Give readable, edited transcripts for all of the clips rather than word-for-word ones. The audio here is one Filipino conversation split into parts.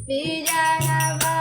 Vijayanavadava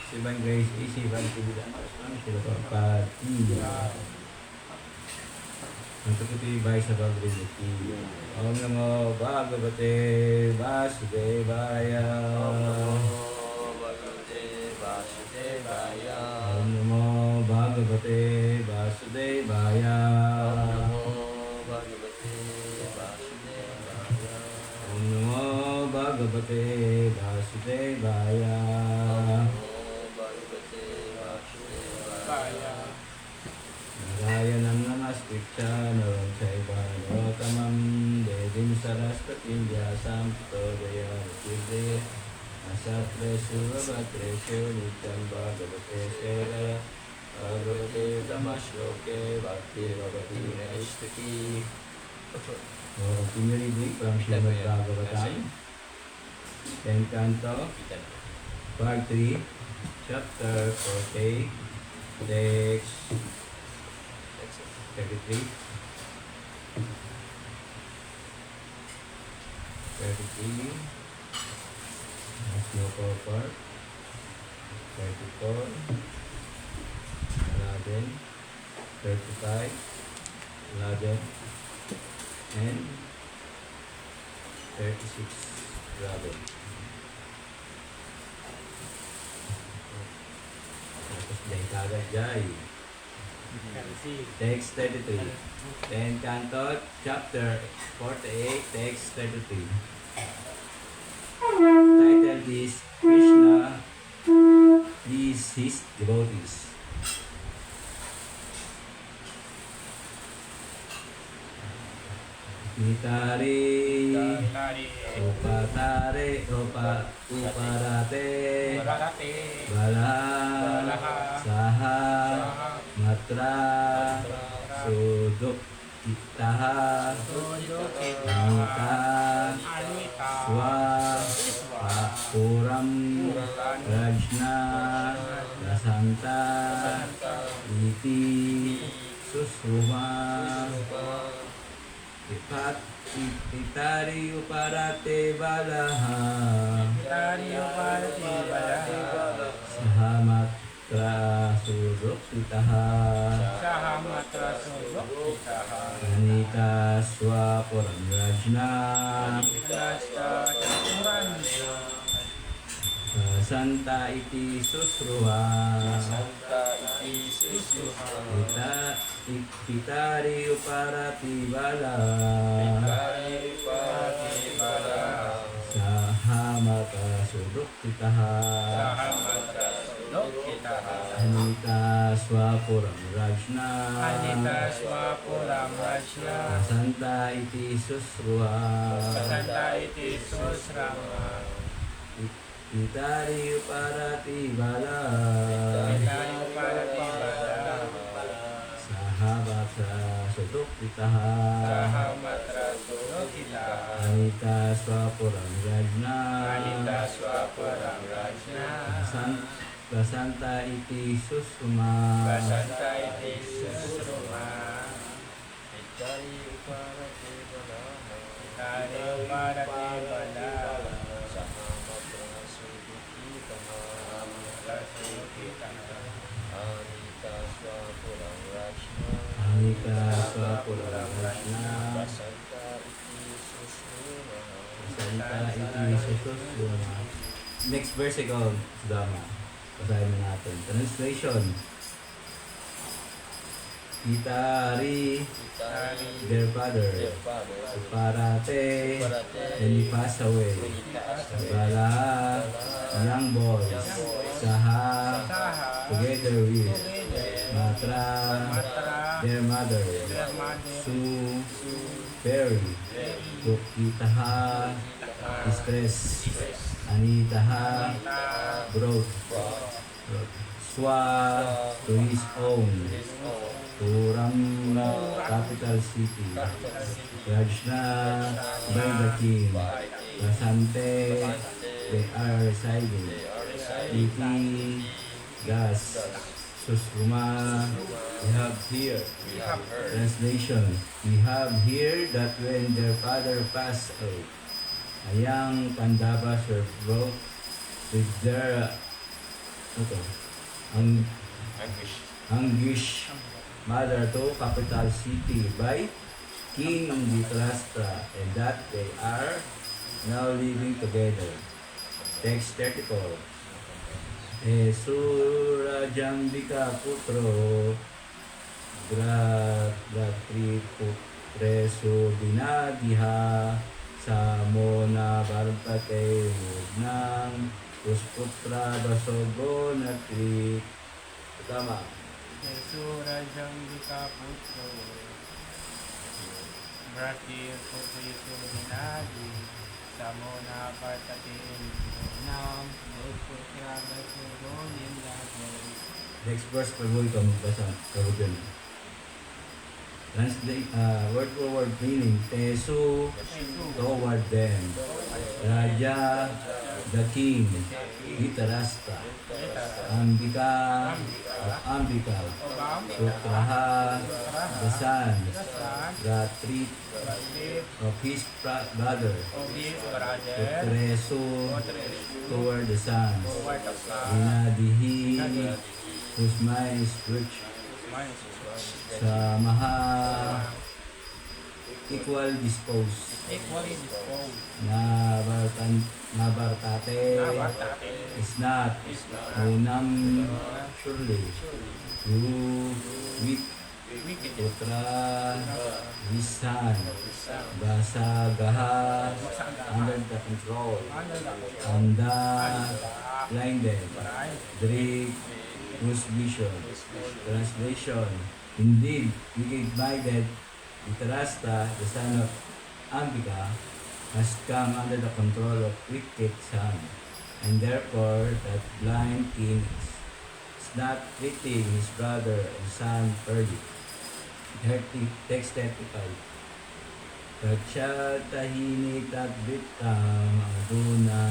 Sivan Grace, Sivan Tibidan, sila Pati. Untuk itu baik sahabat rezeki. Om Namo Bhagavate Vasudevaya. Om Namo Bhagavate Vasudevaya. Om Namo Bhagavate Vasudevaya. Narayanam namaskritya naram chaiva narotamam devim saraswatim vyasam tito jayamukirjaya asatreshu vabhatreshu nityam bhagavate sevaya bhagavate tamashloke bhakti bhavati naishtaki. Continually from Srimad Bhagavatam, 10th Canto, Part 3, Chapter 40, Text 33, 33, Sloka Part, 34, 11, 35, 11, and 36, 11. Tapos dahil kagad jay. Text 33. 10 Canto, Chapter 48, Text 33. Title is Krishna is his devotees. Nitari Upatare Uparate Balaha Saha Matra Suduk Itaha Anita Swa Puram Rajna Dasanta Iti Susruma Itari Uparate Balaha Sahamatra Surukitaha Anita Swapuram Rajna Santa iti susruha Pitari uparati bala Sahamata suduktitaha Anita swapuram rajna Santa iti susruha Pitari uparati bala Sahabatra suduktitaha Anita swapuram rajna Basanta iti susruma Anita swapuram rajna Basanta iti susruma. Next verse ikaw, Sudama. Basahin na natin. Translation. Pitari, their father, Uparate, and he passed away. Bala, young boys, Saha, together with Matra, their mother, Su, Perry, Tukitaha, distress, Anitaha, brought Swa to his own, Puram, capital city, Rajna, by the king, Basante, they are residing, Iti, Gas, Susruma, we have here, translation, we have here that when their father passed away, a young Pandavas were brought with their ito, Anguish, mother to capital city by King Dhritarashtra, and that they are now living together. Text 34. Surajambika putro Gratri putresu dinadiha Samona barbate nang Pusputra basogo natri. Tama. Surajambika putro Bratir Putriso Dinadi Samona Partatin Nam Putra Basugo Nindagay. Next verse, pag-uwi ka magbasa. Kahugan. Translate, word for word meaning. Tesu toward them. Raja, the king. Dhritarashtra. Ambika, Putraha, the son. Ratri of his brother. Putresu toward the sons. Vinadihi, whose mind is rich. Samaha, equal disposed. Nabartate is not. Unam, surely. You, with Putra, his son. Basagaha, under the control. Anda, blinded. Drink, whose vision. Translation. Indeed, we guided Dhritarashtra, the son of Ambika, has come under the control of wicked son, and therefore that blind king is not treating his brother and son fairly. Text 35. Kachatahini tadvitam aduna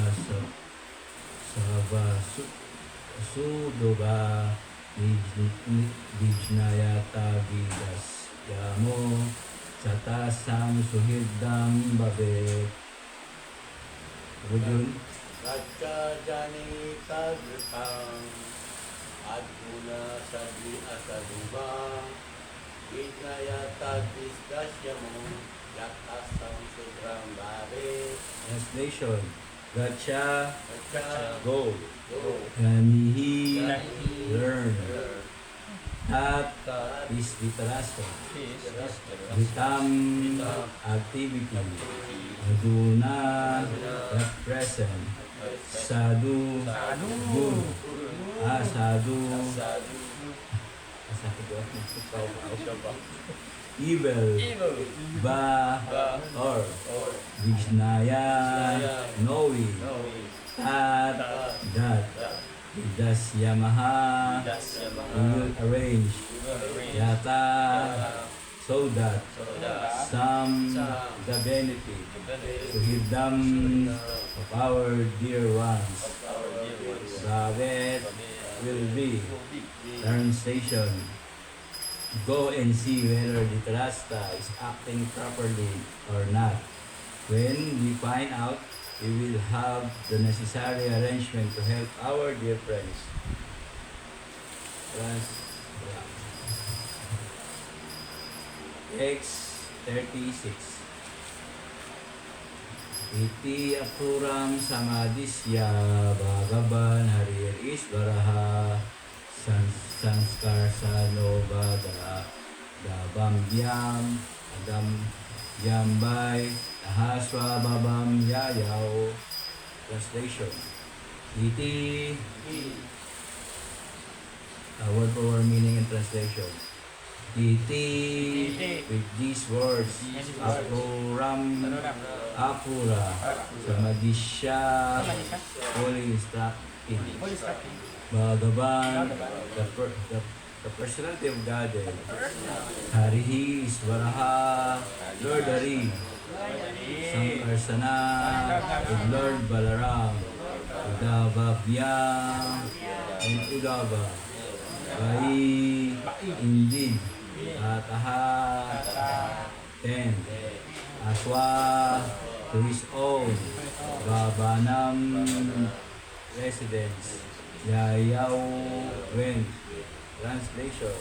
Sudoba Dijnayata Vidas Yamo Satasam Suhirdam Babe. Rujun. Raja Jani Tadripang Aduna Sadri Asaduba Dijnayata Visdasyamo Yatasam Sudram Babe. Translation. Gacha, go. Kanihi, learn. Tat is Dhritarashtra. Vitam, activity. Aduna, present. Sadhu, good. Asadu, evil. Ba, or. Vijnaya, knowing. Tat, that. Vidasyamaha, we will arrange. Yata, so that. Some, the benefit. Suhidam, of our dear ones. Bhavet, will be. Translation. Go and see whether Dhritarashtra is acting properly or not. When we find out, we will have the necessary arrangement to help our dear friends. Text 36. Iti akuram samadisya bhagavan harir isvaraha sanskar sano bhagara dabam yam adam yambay ahaswa babam yayaw. Translation. Iti, word for word meaning and translation. Iti, with these words, akuram, apura, samadisya, fully instructing. Bhagavan, the personality of Godhead. Harihi Isvaraha, Lord Hari. Sankarsana, with Lord Balaram. Udavabhya, and Udava. Vai, indeed. Ataha, 10. Aswa, to his own. Babanam, residence. Yayaw Wen. Translation.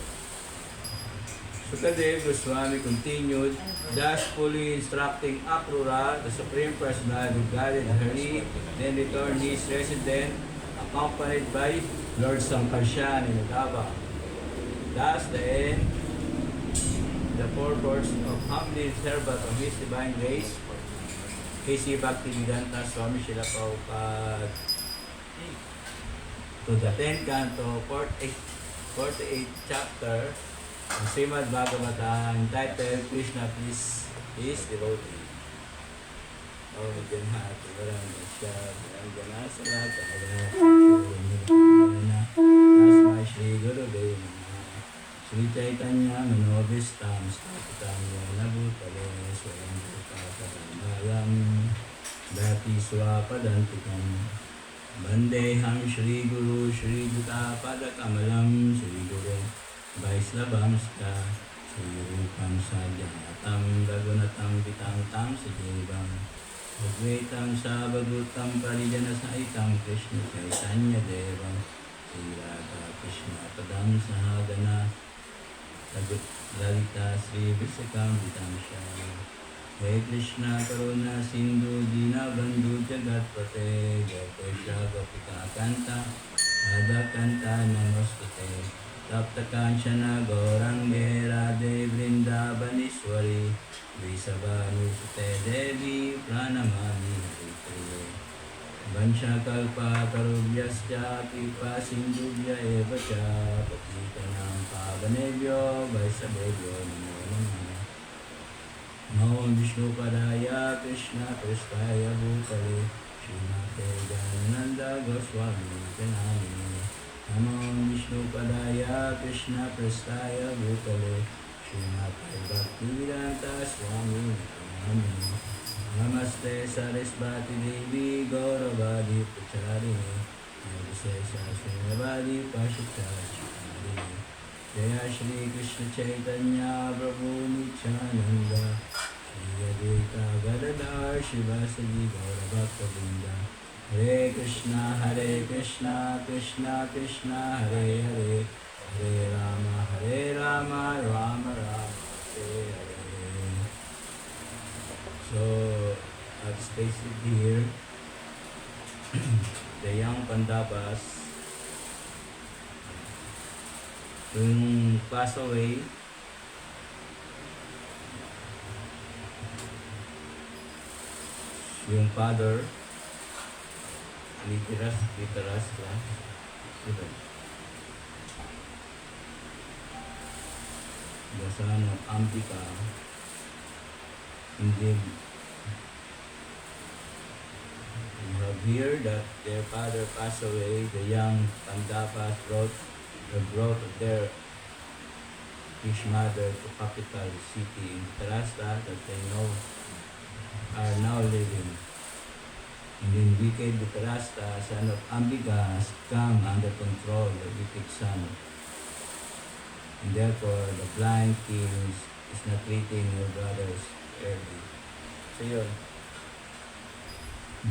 Sukadev Goswami continued, thus fully instructing Akrura, the Supreme Personality of Godhead Hari, then returned his resident, accompanied by Lord Sankarshan in Adava. Thus the end, the purpose of humbly servant of His Divine Grace, K.C. Bhaktivedanta Swami Srila Prabhupada. To the 10th canto, 48th chapter, ang Srimad Bhagavatam, entitled Krishna Please His Devotee. Oh, dyan ha, tumarang na siya, tumarang na sa lahat, Tasmai Shri Guru Dev Namaha, Shri Chaitanya Manobhistam, Stapitam Yana Bhutale, Swayam Bhuta Padambayam, Dati Swapadantikam, Bandeham Shri Guru Shri Bhuta Padakamalam, Shri Guru Vaislavamsta, Shri Rupam Sajanatam, Ragunatam Pitang Tam Sajivang, Advaitam Sabhagutam Parijana Saitam Krishna Chaitanya Devam, Shri Radha Krishna Padam Sahagana, Sagut Lalita Shri Visakam Vitam Shah. Hey Krishna Karuna Sindhu Dina Bandhu Jagatpate, Jai Krishna Gopika Kanta, Radha Kanta Namostate, Tapta Kanchana Gaurange Radhe Vrindavanishwari, Vrisabhanusute Devi Pranamami Haripriye. Vansha Kalpa Tarubhyascha Kripa Sindhubhya Eva Cha, Patitanam Pavanebhyo Vaisabhebhyo Namo Namah. Namo Vishnu Padaya Krishna Prasthaya Bhutale, Srimate Janananda Goswami Janamini. Namo Vishnu Padaya Krishna Prasthaya Bhutale, Srimate Bhaktivedanta Swami Janamini. Namaste Sarasvati Devi Gauravadi Pracharini, Nirvisesa Srinivadi Pashitacharini. Jaya Shri Krishna Chaitanya Prabhu Nityananda, Shri Advaita Gadadhar Shivasadi Gauravakta-vrinda. Hare Krishna Krishna Krishna Hare Hare, Hare Rama Rama Rama Hare Hare. So, I've stated here, the young Pandavas, yung pass away, yung father, Dhritarashtra, diba? The son of Ambika, indeed, we have here that their father passed away. The young Pandavas brought their his mother to capital city in Dhritarashtra that they know are now living. And then wicked Dhritarashtra, son of Ambika, has come under control of the wicked son. And therefore, the blind king is not treating your brothers fairly. So yun.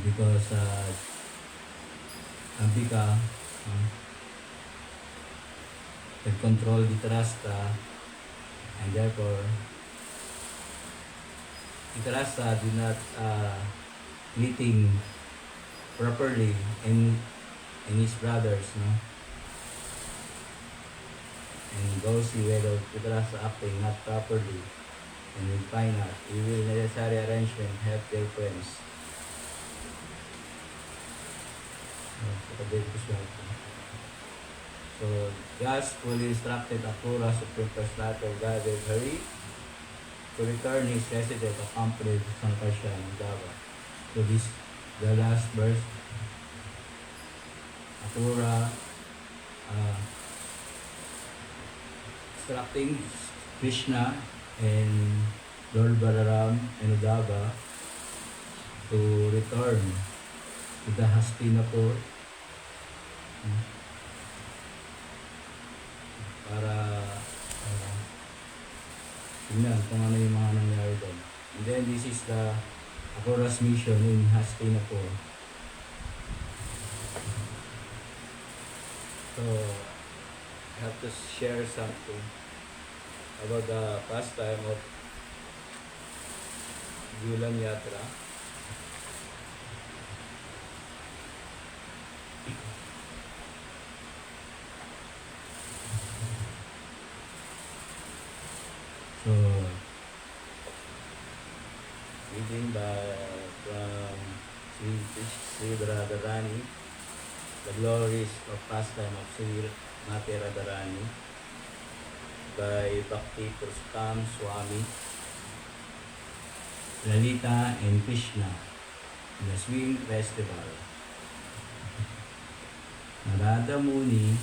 Because Ambika had controlled Dhritarashtra, and therefore Dhritarashtra did not treating properly in his brothers, no? And those who were Dhritarashtra acting not properly, and we find out we will necessary arrangement help their friends. So, thus fully instructed Akrura, Supreme Personality of Godhead Hari, to return his resident accompanied Sankarshan and Dava. So this, the last verse, Akrura instructing Krishna and Lord Balaram and Uddhava to return to the Hastinapur para tingnan kung ano yung mga nangyari doon. And then this is the Akrura's mission in Hastinapur. So, I have to share something about the pastime of Julan Yatra. So, reading from Sri Radharani, the glories of pastime of Sri Mati Radharani by Bhakti Purushottam Swami, Lalita and Krishna in the Swing Festival. Narada Muni,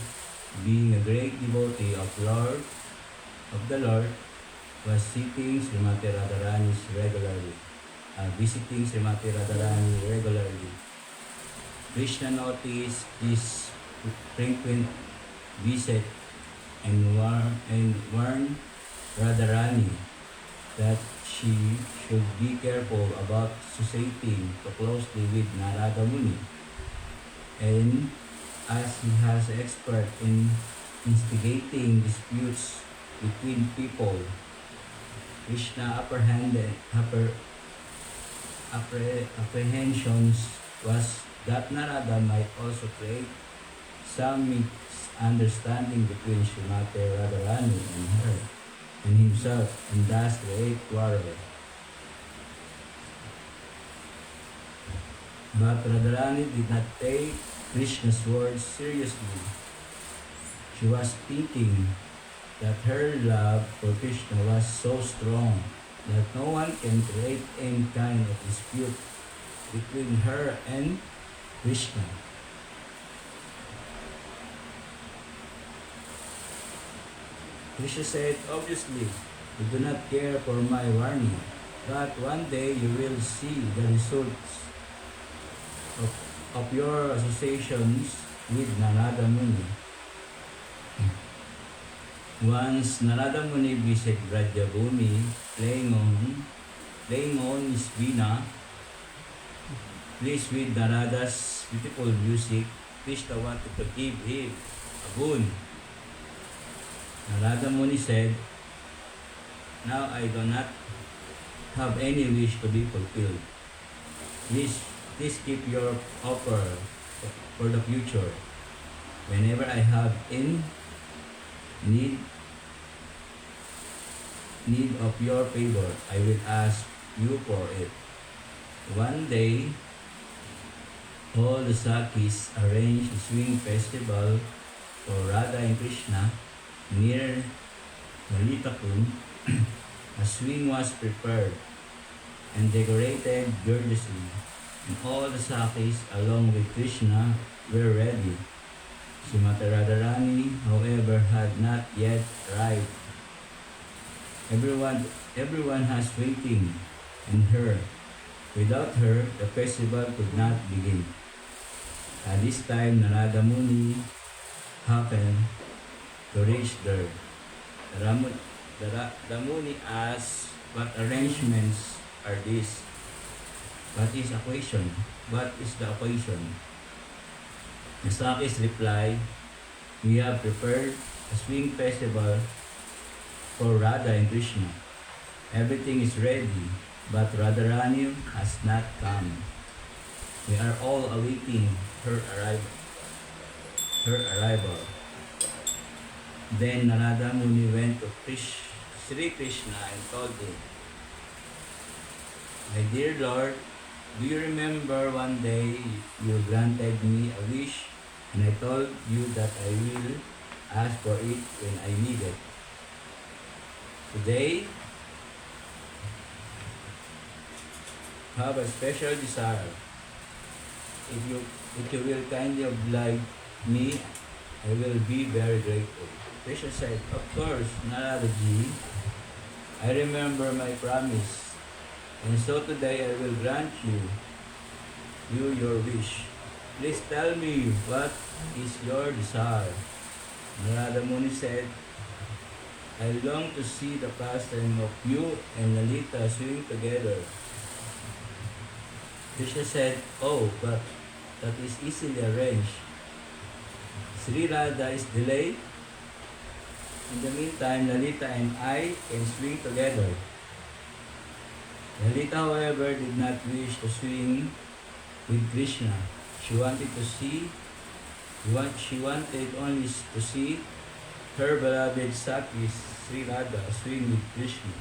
being a great devotee of the Lord, was visiting Srimati Radharani regularly. Krishna noticed his frequent visit and warned Radharani that she should be careful about associating too closely with Narada Muni. And as he has expert in instigating disputes between people, Krishna apprehensions was that Narada might also create some misunderstanding between Srimati Radharani and her and himself, and thus create quarrel. But Radharani did not take Krishna's words seriously. She was thinking that her love for Krishna was so strong that no one can create any kind of dispute between her and Krishna. Krishna said, obviously, you do not care for my warning, but one day you will see the results of your associations with Narada Muni. Once Narada Muni visited Brajabhumi playing on his veena, pleased with Narada's beautiful music, Krishna wanted to give him a boon. Narada Muni said, now I do not have any wish to be fulfilled. Please keep your offer for the future. Whenever I have need of your favor, I will ask you for it. One day, all the Sakis arranged a swing festival for Radha and Krishna near Lalitakund. A swing was prepared and decorated gorgeously, and all the Sakis along with Krishna were ready. Srimati Radharani, however, had not yet arrived. Everyone has waiting on her. Without her, the festival could not begin. At this time, Narada Muni happened to reach there. The Muni asked, what arrangements are these? What is the occasion? The Sakis replied, we have prepared a swing festival for Radha and Krishna. Everything is ready, but Radharani has not come. We are all awaiting her arrival. Then Narada Muni went to Sri Krishna and told him, my dear Lord, do you remember one day you granted me a wish and I told you that I will ask for it when I need it? Today, have a special desire. If you will kindly oblige me, I will be very grateful. Krishna said, of course, Naradaji, I remember my promise, and so today I will grant you your wish. Please tell me what is your desire. Narada Muni said, I long to see the pastime of you and Lalita swing together. Krishna said, oh, but that is easily arranged. Sri Radha is delayed. In the meantime, Lalita and I can swing together. Lalita, however, did not wish to swing with Krishna. She wanted only to see her beloved Saki, Sri Radha, swing with Krishna.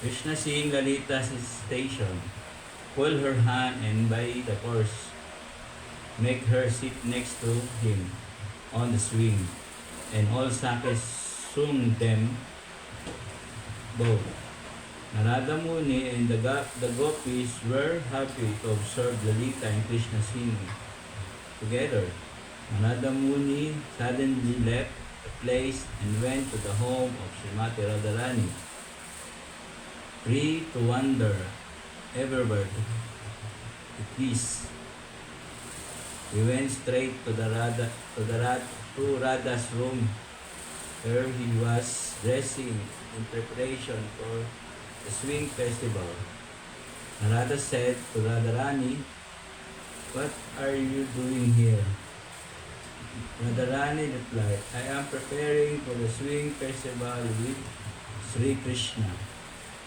Krishna, seeing Lalita's hesitation, pulled her hand and by the force make her sit next to him on the swing, and all Sakis swung them both. Narada Muni and the gopis were happy to observe Lalita and Krishna singing together. Narada Muni suddenly left the place and went to the home of Srimati Radharani, free to wander everywhere to please. He went straight to Radha's room, where he was dressing in preparation for the swing festival. Narada said to Radharani, "What are you doing here?" Radharani replied, "I am preparing for the swing festival with Sri Krishna.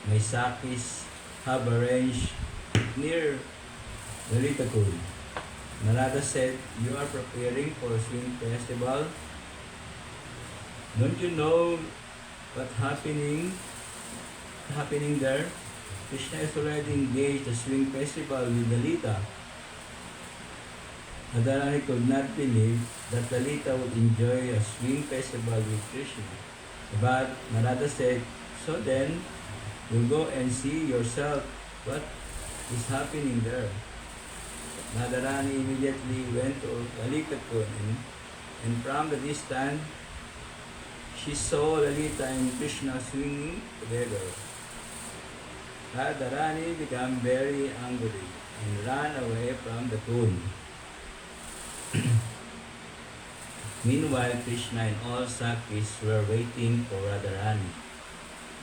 My Sakis have arranged near Lalita Kund." Narada said, "You are preparing for a swing festival? Don't you know what's happening there? Krishna is already engaged in a swing festival with Lalita." Radharani could not believe that Lalita would enjoy a swing festival with Krishna. But Narada said, "So then, you go and see yourself what is happening there." Radharani immediately went to Lalita Kund, and from the distance, she saw Lalita and Krishna swinging together. Radharani became very angry and ran away from the kund. Meanwhile, Krishna and all Sakis were waiting for Radharani,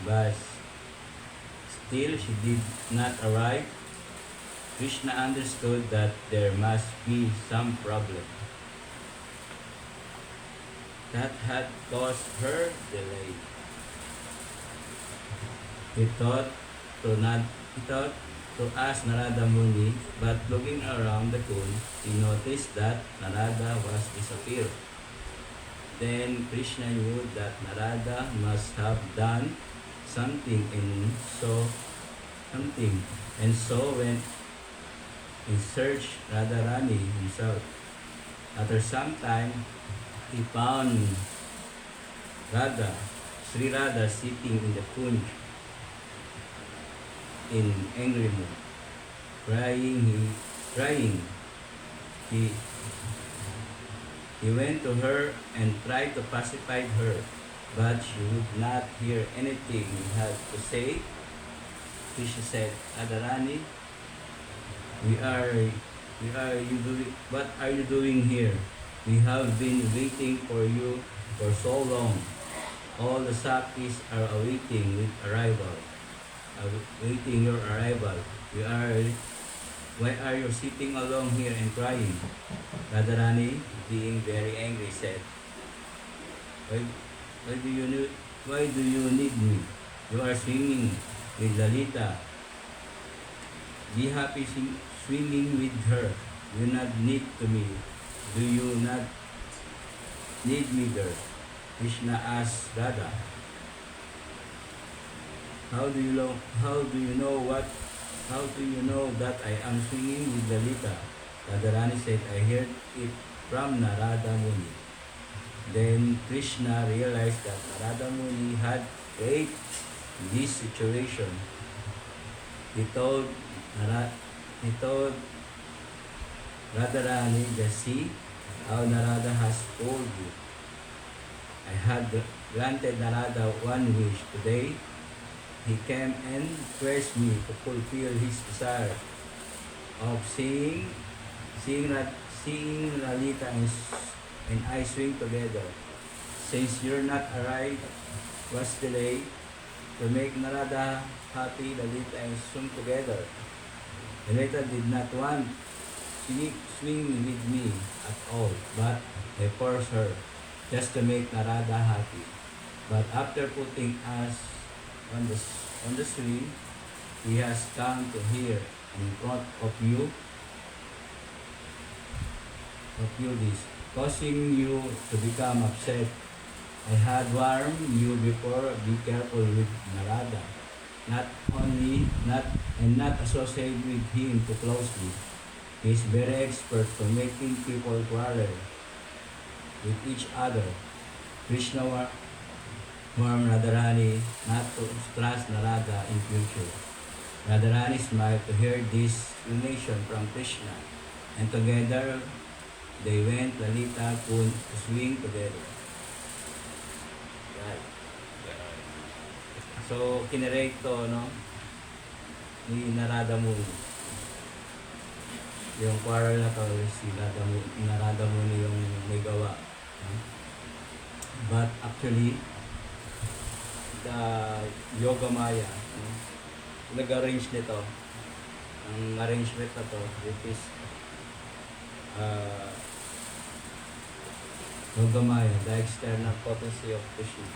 but still she did not arrive. Krishna understood that there must be some problem that had caused her delay. He thought to ask Narada Muni, but looking around the kund, he noticed that Narada was disappeared. Then Krishna knew that Narada must have done something and so went and searched Radharani himself. After some time, he found Sri Radha sitting in the kunj in angry mood, crying. He went to her and tried to pacify her, but she would not hear anything he had to say. Krishna said, "Radharani, what are you doing here? We have been waiting for you for so long. All the Sakis are awaiting your arrival. Why are you sitting alone here and crying?" Radharani, being very angry, said, Why do you need me? You are swimming with Lalita. Be happy swimming with her. You not need to me. Do you not need me there?" Krishna asked Radha, How do you know that I am swimming with Lalita?" Radharani said, "I heard it from Narada Muni." Then Krishna realized that Narada Muni had created this situation. He told Radharani, "Just see how Narada has told you. I had granted Narada one wish. Today, he came and pressed me to fulfill his desire of seeing Lalita and I swing together. Since you're not arrived, was delayed to make Narada happy. Lalita and swim together. Lalita did not want swing with me at all, but I forced her just to make Narada happy. But after putting us on the swing, he has come to here in front of you this, causing you to become upset. I had warned you before, be careful with Narada. Not associate with him too closely. He is very expert for making people quarrel with each other. Krishna warned Radharani not to trust Narada in future. Radharani smiled to hear this explanation from Krishna, and together they went Lalita Kund to swing together. Right. So, kinirate to, no? Ni Narada Muni. Yung quarrel na to, si Narada Muni yung may gawa. No? But actually, the Yoga Maya, no? Nag-arrange nito. Ang arrangement na to, which is Yoga Maya, the external potency of Krishna.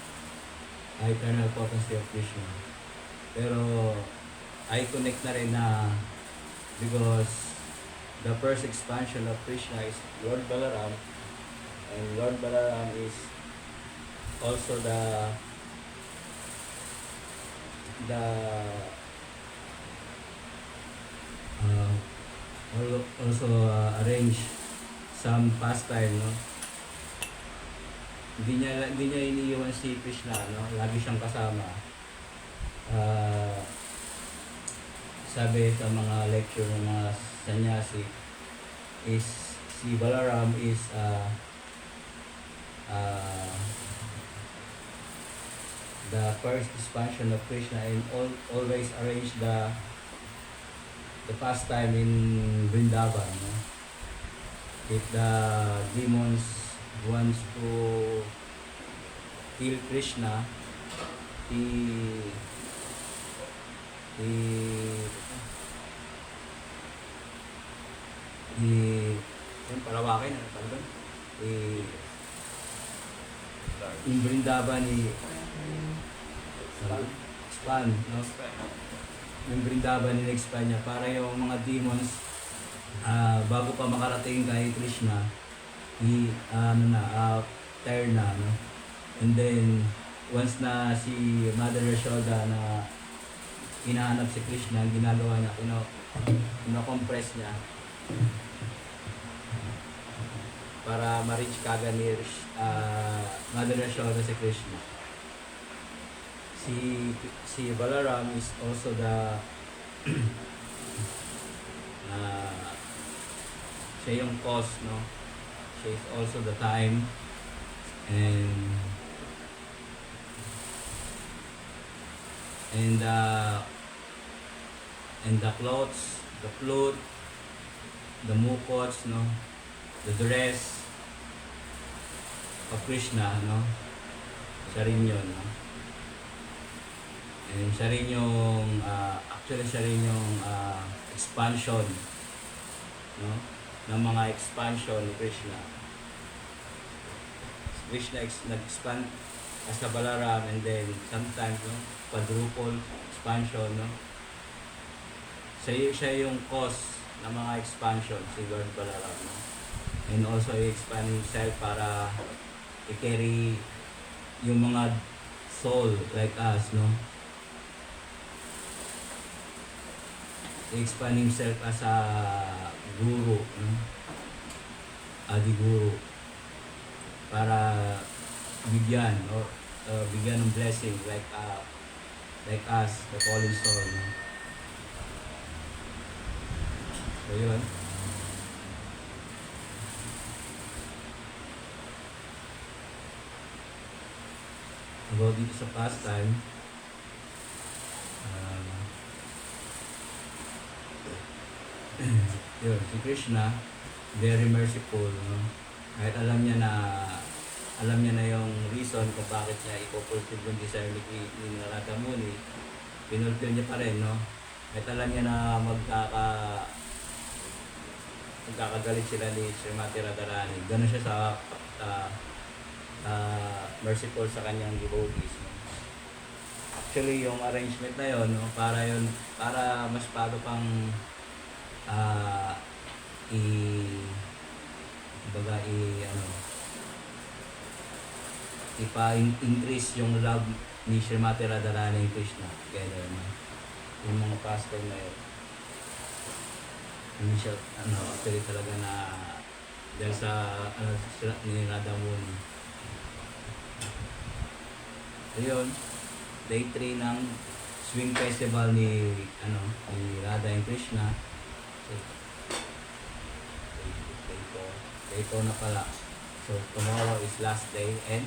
Eternal potency of Krishna. Pero, I connect na rin na because the first expansion of Krishna is Lord Balaram, and Lord Balaram is also arrange some pastime, no? Hindi niya iniiwan si Krishna, no? Lagi siyang kasama. Sabi sa mga lecture ng mga sannyasi is si Balaram is the first expansion of Krishna, and always arrange the pastime in Vrindavan, no? If the demons wants to kill Krishna, yung palawakin, ano pala doon? In Vrindavan, expand, no? Yung Vrindavan, in-expand niya para yung mga demons, bago pa makarating kay Krishna, tired na, no? And then, once na si Mother Yashoda na hinahanap si Krishna, ang ginagawa niya, compress niya para ma-reach kagad ni Mother Yashoda si Krishna. Si Balaram is also the siya yung cause, no? Siya is also the time, and the clothes, the flute, the mukots, no? The dress of Krishna, no? Siya rin yun, no? And siya rin yung expansion, no? Ng mga expansion ni Krishna. Krishna nag-expand as a Balaram, and then sometimes, no, quadruple expansion, no? Siya yung cause ng mga expansion, si Lord Balaram, no? And also i-expand himself para i-carry yung mga soul like us, no? I-expand himself as a guru, no? Adi guru, para bigyan ng blessing like us, the fallen soul, no? So yun. About dito sa pastime, yun, si Krishna very merciful, no? Kahit alam niya na yung reason kung bakit niya ipopulfill yung desire ni Narada Muni, pinulfill niya pa rin, no? Kahit alam niya na magkakagalit sila ni Srimati Radharani. Ganun siya sa merciful sa kanyang devotees. No? Actually, yung arrangement na yon, no, para mas paano pang ipa-increase yung love ni Srimati Radharani and Krishna together, no? Yung mga pastor na yun. Hindi siya, actually talaga na dahil sa ni Radha Muni. So yun, day 3 ng swing festival ni Radha and Krishna. So, day 4 na pala. So tomorrow is last day and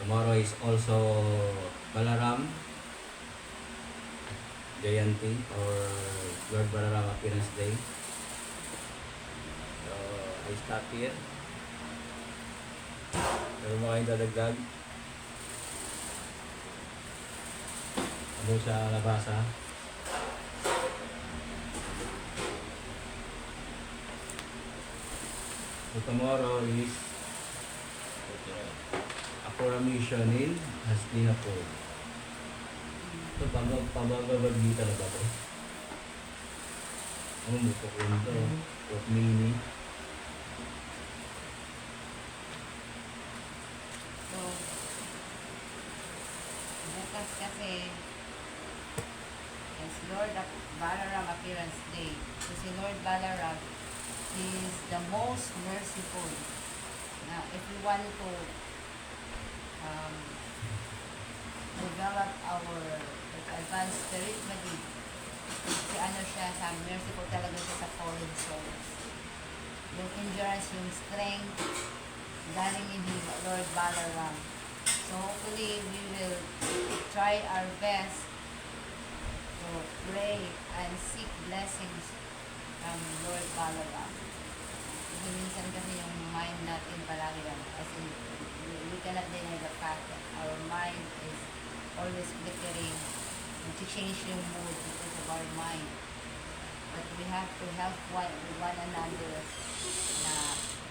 tomorrow is also Balaram Jayanti or Lord Balaram Appearance Day. So I stop here. Meron mo kayong dadagdag? Ano sa labasa? So tomorrow is Apura mission in Hastinapur. Ito, pabagabag dito na ba ito? Ano mo po kung ito? Rukmini. So, bukas kasi is Lord Balaram Appearance Day. So si Lord Balaram is the most merciful. Now, if we want to develop our advanced spiritually, si ano siya, sa merciful talaga siya sa fallen souls. Yung endurance, yung strength, galing in Lord Balaram. So hopefully we will try our best to pray and seek blessings from Lord Balaram. Kasi minsan kasi yung mind natin palagi yan. Kasi we cannot deny the fact that our mind is always flickering and to change yung mood because of our mind. But we have to help one another na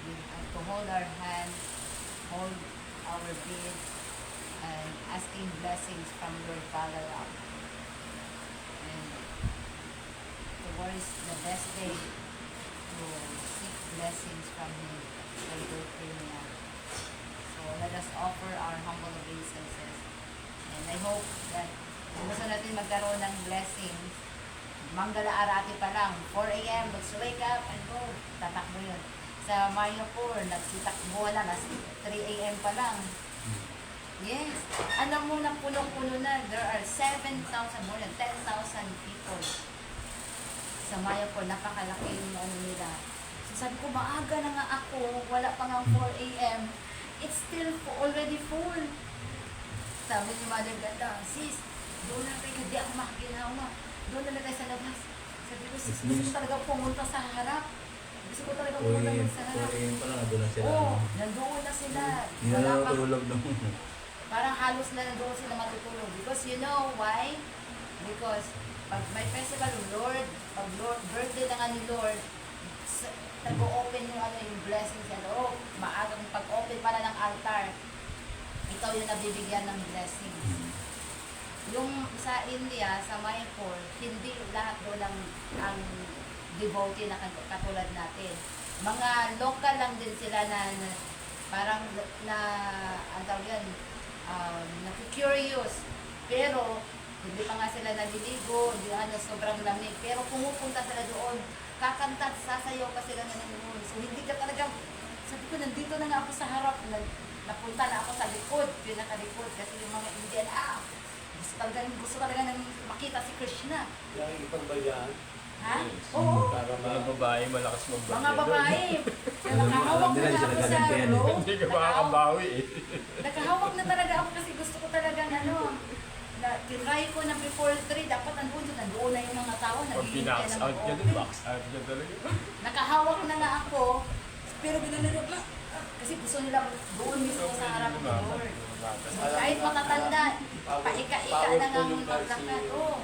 we have to hold our hands, hold our beads, and asking blessings from Lord Balaram. And tomorrow is the best day to seek blessings from him, from birthday niya. So let us offer our humble obeisances. And I hope that kung gusto natin magkaroon ng blessings, Manggala Arati pa lang, 4 a.m., let's wake up and go. Tatakbo yun. Sa Mayapur, nagsitakbo na, 3 a.m. pa lang. Yes. Alam mo na punong-puno na, there are 7,000, more than 10,000 people sa Mayapur. Napakalaki yung ano nila. So sabi ko, maaga na nga ako, wala pa nga 4 a.m. It's still already full. Sabi ni Mother Ganda, sis, doon na tayo, hindi ako makakinawa. Doon na tayo sa labas. Sabi ko, sis, gusto ko talaga pumunta sa harap. Gusto ko talaga pumunta sa harap. 4 a.m. pa lang, doon na sila. Oo, nandoon na sila. Hindi na natutulog naman. Parang halos na nandoon sila matutulog. Because you know why? Because pag may festival ng Lord, pag birthday na nga ni Lord, nag-open yung yung blessings yan. Oh, maagang pag-open pala ng altar, ikaw yung nabibigyan ng blessings. Yung sa India, sa Mayapur, hindi lahat doon ang devotee na katulad natin. Mga local lang din sila na parang ang tawag yan, na-curious. Pero, hindi pa nga sila naliligo, hindi nga sobrang lamig. Pero pumupunta sila doon, kakanta at sasayaw pa sila na nanonood. So, hindi ka talaga, sabi ko, nandito na nga ako sa harap, napunta na ako sa likod, pinakalikod, kasi yung mga Indian, gusto talaga nang makita si Krishna. Yung ipagbayaan. Ha? Oo. Para Mga babae, malakas magbagay. Mga babae. Nakahawak na ako sa rope. Hindi ka makakabawi eh. Nakahawak na talaga ako kasi gusto ko talaga tinry ko na before 3, dapat nandoon na yung mga tao. Pag pinax out ka din, box out ka talaga. Nakahawak na nga ako, pero ginanalo na. Kasi gusto nila doon mismo sa harap ng Lord. So, kahit matatanda, paika-ika na nga maglakad. Oo,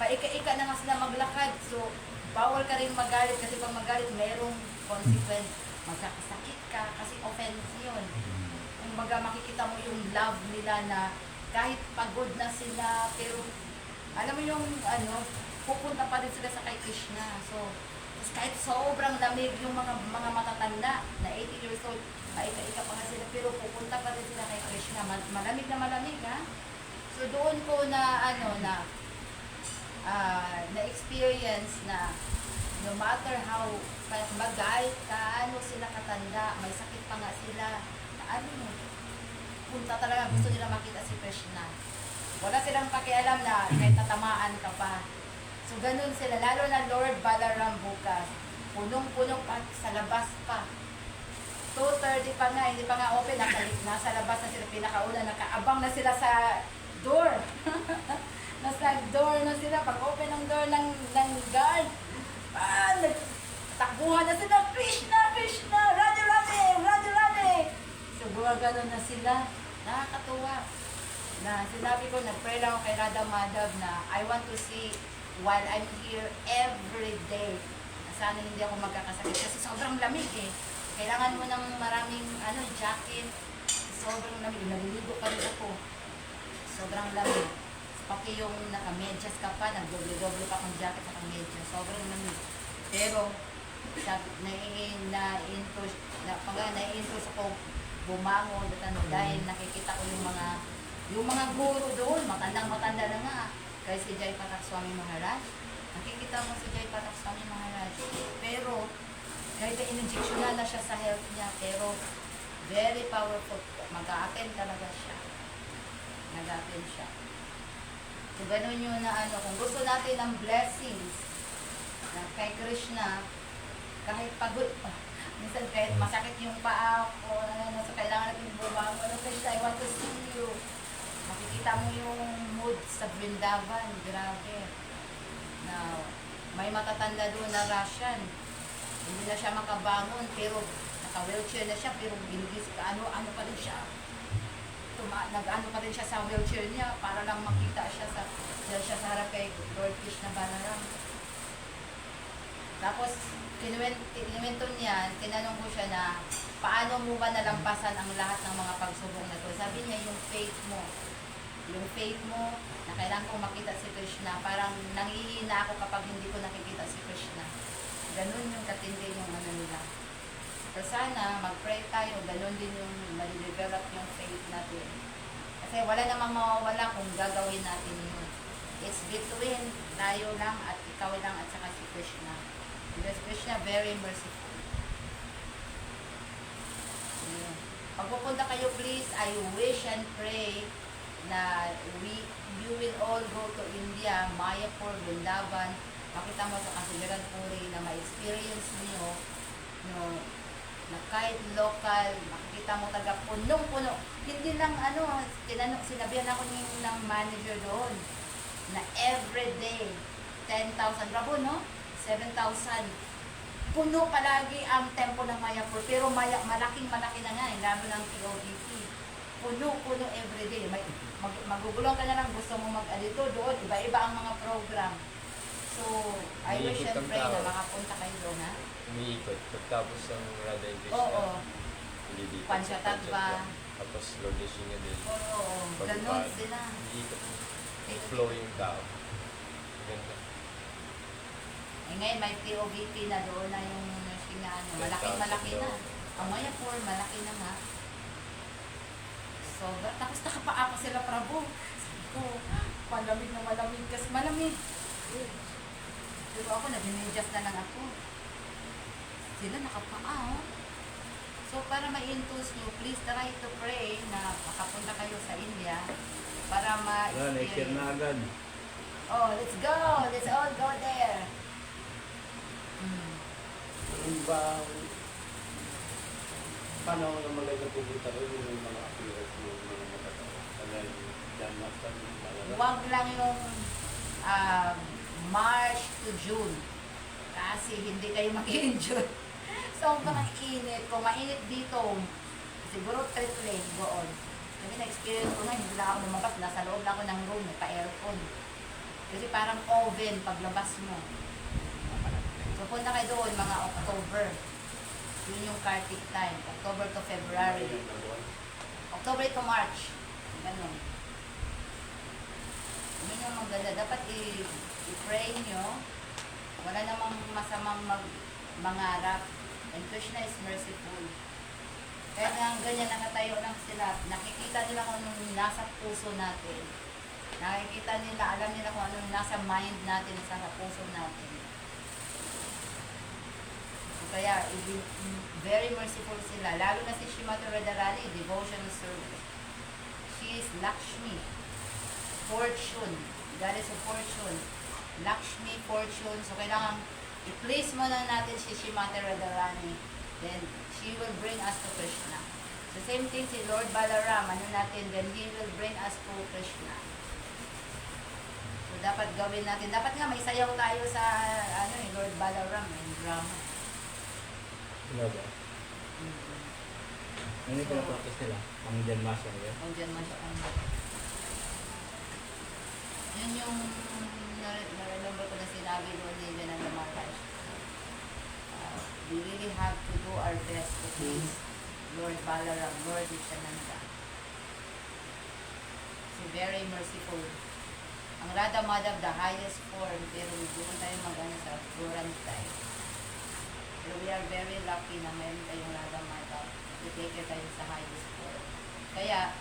paika-ika na nga sila maglakad. So, bawal ka rin magalit kasi pag magalit, merong consequence, magkakasakit ka kasi offense yun. Kumbaga makikita mo yung love nila na kahit pagod na sila, pero alam mo yung ano, pupunta pa rin sila sa kay Krishna. So, kahit sobrang lamig yung mga matatanda na 80 years old, maika-ika pa nga sila, pero pupunta pa rin sila kay Krishna. Malamig na malamig, ha? So, doon ko na, ano, na-experience na no matter how magay ka, ano sila katanda, may sakit pa nga sila, na ano, punta talaga, gusto nila makita si Krishna. Wala silang pakialam na may tatamaan ka pa. So, ganun sila. Lalo na Lord Balaram bukas. Punong-puno pa sa labas pa. 2:30 pa nga, hindi pa nga open. Nasa labas na sila pinakauna. Nakaabang na sila sa door. Nasa door na sila. Pag open ang door ng guard, nagtakbuhan na sila. Krishna! Krishna! Radharani! Radharani! So, gumagano na sila. Nakakatuwa. Na sinabi ko, nag-pray lang ako kay Radha Madhav na I want to see while I'm here every day. Sana hindi ako magkakasakit kasi sobrang lamig eh. Kailangan mo ng maraming jacket. Sobrang lamig. Naliligo pa rin ako. Sobrang lamig. Pati yung naka-medyas ka pa, nag-doble-doble pa kang jacket at medyas. Sobrang lamig. Pero, nai-intos ako bumangon dahil nakikita ko yung mga guru doon, matandang-matanda na nga. Kaya si Jai Patak Swami Maharaj, nakikita mo si Jai Patak Swami Maharaj. Pero, kahit in-injectionan na siya sa health niya, pero very powerful. Mag-a-attend talaga siya. Nag-a-attend siya. So, ganun yun na kung gusto natin ng blessings na kay Krishna, kahit pagod pa, minsan kahit masakit yung paa ko, so kailangan natin bumangon. Krishna, I want to see you. Makikita mo yung mood sa Vrindavan, grabe. Na may matatanda doon na Russian. Hindi na siya makabangon, pero naka-wheelchair na siya, pero binigis ka, ano pa rin siya. Nag-ano pa rin siya sa wheelchair niya para lang makita siya sa harap kay Lord Krishna Balaram. Tapos, kinuwento niya, tinanong ko siya na, paano mo ba nalampasan ang lahat ng mga pagsubok na to? Sabi niya, yung faith mo, na kailangan kong makita si Krishna, parang nangihina ako kapag hindi ko nakikita si Krishna. Ganun yung katindi yung nila. So sana, mag-pray tayo, ganun din yung ma-develop yung faith natin. Kasi wala namang mawawala kung gagawin natin yun. It's between tayo lang at ikaw lang at saka si Krishna. Because Krishna very merciful. Yeah. Pag pupunta kayo, please, I wish and pray na you will all go to India, Mayapur, Vrindavan, makita mo sa Kasibiran Puri na ma-experience niyo na kahit local, makikita mo taga punong-puno. Hindi lang sinabihan ako ng manager doon na everyday 10,000 rabo, no? 7,000. Puno palagi ang tempo ng Mayapur, pero malaking na nga, lalo ng TODP. Puno everyday. Magugulong ka na lang, gusto mo mag-alito doon, iba-iba ang mga program. So, I wish and pray na makapunta kayo doon, ha? Umiikot. Pagtapos ng Radha and Krishna, Oo. ililipat sa Panchatatva. Tapos Lord Krishna din. Oo, ganun sila. Umiikot. Flow yung tao. Ganda. Eh ngayon, may TOVP na doon na yung nursing na malaki na. Ang Mayapur, malaki na nga. So, tapos nakapaa pa sila, Prabhu. Sabi ko, malamig na malamig. Kasi malamig. Pero ako, nag-adjust na lang ako. Sila nakapaa, oh. So, para ma-intus nyo, please try to pray na makapunta kayo sa India para Next year na agad. Oh, let's go! Let's all go there! Yung ba panahon na maganda pupunta rin yung mga appearance ng mga matatao? Kaya yung Jan Master, Huwag lang yung March to June. Kasi hindi kayo mag-enjoy. Sobrang init. Kung mainit dito, siguro tripling doon. Kasi na-experience ko nga, hindi lang ako lumabas. Nasa loob lang ako ng room, pa-aircon. Kasi parang oven paglabas mo. So punta kayo doon, mga October. Yun yung Kartik time. October to February. October to March. Ganun. Yun yung maganda. Dapat i-pray nyo. Wala namang masamang mangarap. And Krishna is merciful. Kaya nga ganyan nakatayo lang sila. Nakikita nila kung anong nasa puso natin. Nakikita nila, alam nila kung anong nasa mind natin, sa puso natin. So, kaya, very merciful sila. Lalo na si Shrimati Radharani, devotional service. She is Lakshmi, fortune, goddess of fortune. Lakshmi, fortune. So, kailangan i-please mo na natin si Shrimati Radharani. Then, she will bring us to Krishna. The same thing si Lord Balaram, ano natin, then He will bring us to Krishna. So, dapat gawin natin. Dapat nga, may sayaw tayo sa, Lord Balaram, yung drama. Ano ba? Ano yung pinapractice nila? Ang Janmasya nila? Ang dyan man siya. Yun yung nare-remember ko na sinabi doon ni Vinanda Maharaj. We really have to do our best to please Lord Balaram, Lord Nityananda. He's very merciful. Ang Radha Madhav, the highest form, pero doon tayo mag-ano sa Gorantai. Pero we are very lucky na meron tayong Radha Madhav. I-take tayo sa highest form. Kaya,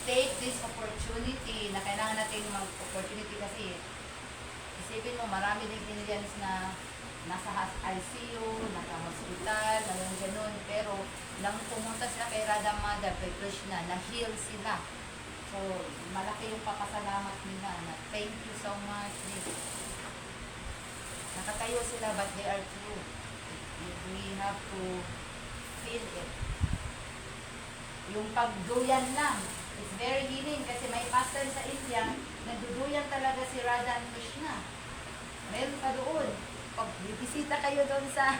take this opportunity na kailangan natin mag-opportunity kasi isipin mo, marami din Indians na nasa ICU, nasa hospital, ganun. Pero, nang pumunta sila kay Radha Madhav, kay Krishna, na-heal sila. So, malaki yung papasalamat nila na thank you so much. Nakatayo sila, but they are true. We have to feel it. Yung pagduyan lang, it's very healing kasi may pastor sa India, nagduduyan talaga si Radha and Krishna. Meron pa doon. Pag bibisita kayo doon sa,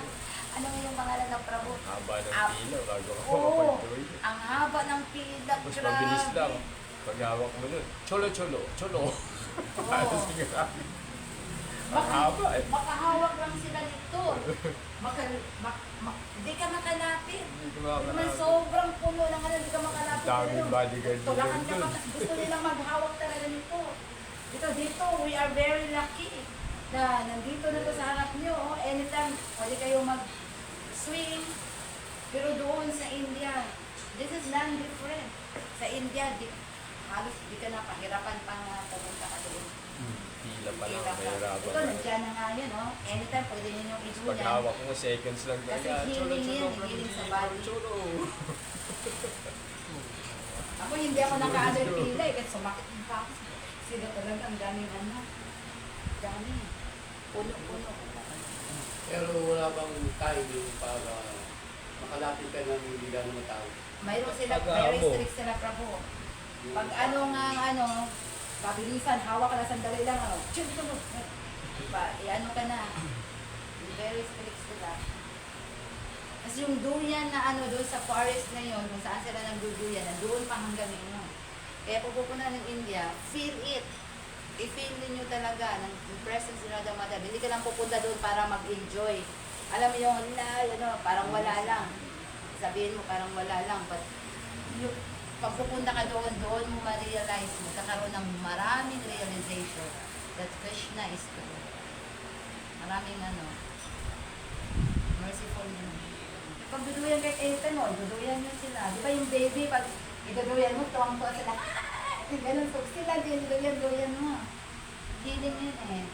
ano yung pangalan ng Prabhu? Haba ng pila bago ka Oo, makapag-tuloy. ang haba ng pila. Mas mabilis lang. Pag hawak mo nun, cholo. Oo. Sige sabi. Ang haba eh. Makahawak lang sila nito. Di ka makalapit. Hindi ko Naman makakalapit. sobrang puno ng ano, di ka makalapit. Daming bodyguard dito Tulakan ka dun. pa, gusto nilang maghawak talaga nito. Dito, we are very lucky na nandito na to sa harap nyo. Oh. Anytime, pwede kayo mag-swing. Pero doon sa India, this is non-different. Sa India, halos di ka na pahirapan pang pumunta ka doon. Pila pa lang, Pila ka. mahirapan Ito, pa. nandiyan na nga yun, oh. Anytime, pwede nyo yung Pag iduyan. hawak mo, seconds lang Kasi talaga. healing yan, healing sa body. Cholo. Ako hindi ako nakaano yung pila eh, kasi sumakit yung pa. Sila talaga ang daming ano. Dami. Puno-puno. Pero wala bang timing para makalapit ka ng hindi gano'n matawag? Mayroon sila, Pag very amo. strict sila, Prabhu. Pag ano nga, pabilisan, hawak ka na sandali lang, chug. Diba, ano ka na. Very strict sila. Kasi yung duyan na doon sa forest na yun, kung saan sila nagduduyan, doon pa hanggang ngayon. Kaya pag pupunta ng India, feel it. I-feel ninyo talaga ng presence ni Radha Madhav. Hindi ka lang pupunta doon para mag-enjoy. Alam mo yung, parang wala lang. Sabihin mo, parang wala lang. But, pag pupunta ka doon mo ma-realize, magkakaroon ng maraming realization that Krishna is true. Maraming merciful yun. Pag duduyan kay Ethan mo, duduyan nyo sila. Di ba yung baby, pag iduduyan mo, tuwang-tuwa sila. Ganun, so sila din, duyan mo. Healing yun eh.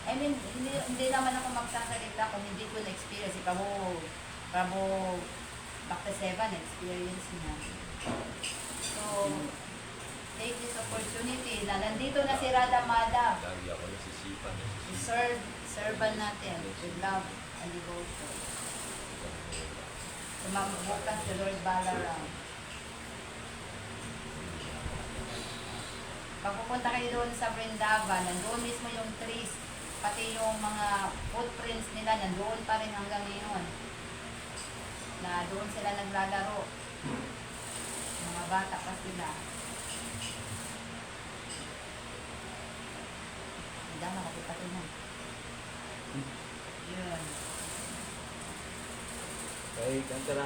I mean, hindi naman ako magsasalita kung hindi ko na-experience. Prabhu Bhakta Seva na-experience niya. So, take this opportunity na nandito na si Radha Madhav. Lagi ako nasisipan. Serban natin with love and devotion. Sumabukas si Lord Balaram. Pag pupunta kayo doon sa Vrindavan, nandoon mismo yung trees, pati yung mga footprints nila, nandoon pa rin hanggang ngayon. Na doon sila naglalaro. Mga bata pa sila. Hindi na, makapit pa ito na. Yun. Kay Kantara